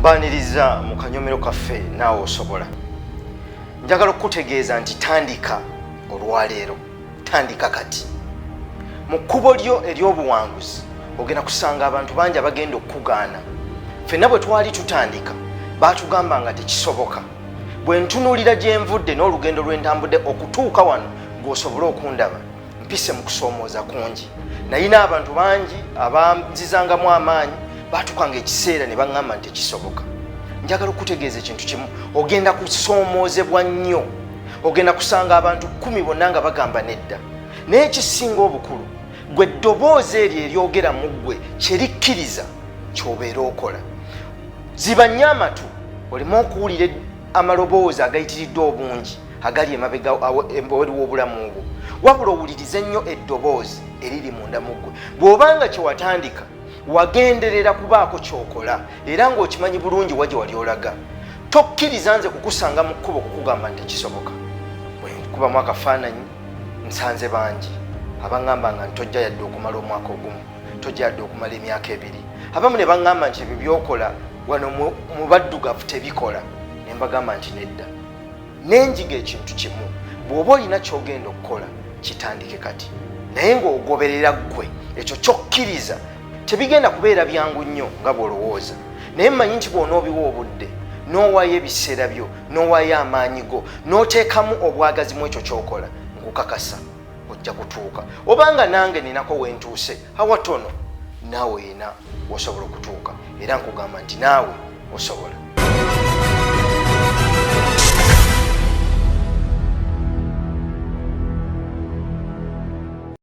Nkugwaniriza mu kanyomero kaffe naawe osobola. Njagala okutegeeza nti tandika olwaleero, tandika kati. Mu kkubo lyo ery'obuwanguzi ogenda kusanga abantu bangi abagenda okukugaana. Ffenna bwe twali tutandika baatugamba nga tekisoboka. Bwe ntunuulira gye nvudde n'olugendo lwe ntambudde okutuuka wano ng'osobole okundaba, mpise mu kusoomooza kungi. Naye n'abantu bangi abanzizangamu amaanyi baatukanga ekiseera ne baŋŋamba nti tekisoboka. Njagala okutegeeza ekintu kimu, ogenda kusoomoozebwa nnyo. Ogenda kusanga abantu 10 bonna nga bagamba nedda. Naye ekisinga obukulu, gwe eddoboozi eryo eryogera mu ggwe kye likkiriza ky'obeera okola. Ziba nnyo amatu oleme okuwulira amaloboozi agayitiridde obungi agali emabega waliwo obulamu bwo, wabula owulirize nnyo eddoboozi eriri munda mu ggwe. Bw'obanga kye watandika wagenderera kubaako ky'okola era ng'okimanyi bulungi wa gye wali olaga, tokkiriza nze kukusanga mu kkubo kukugamba nti tekisoboka. Bwe nkubamu akafaananyi nsanze bangi abaŋŋamba nga ntojja yadde okumala omwaka ogumu, tojja yadde okumala emyaka 2. Abamu ne baŋŋamba nti ebyo by'okola wano mu baddugavu tebikola. Ne mbagamba nti nedda. Nenjiga ekintu kimu, bw'oba olina ky'ogenda okukola kitandike kati, naye ng'ogoberera ggwe ekyo ky'okkiriza. Tebigenda kubeera byangu nnyo nga bw'olowooza, naye mmanyi nti bw'onoobiwa obudde n'owaayo ebiseera byo n'owaayo amaanyi go n'oteekamu obwagazi mu ekyo ky'okola, nkukakasa ojja kutuuka. Obanga nange ninako wentuuse awatono, naawe yina osobola okutuuka, era nkugamba nti naawe osobola.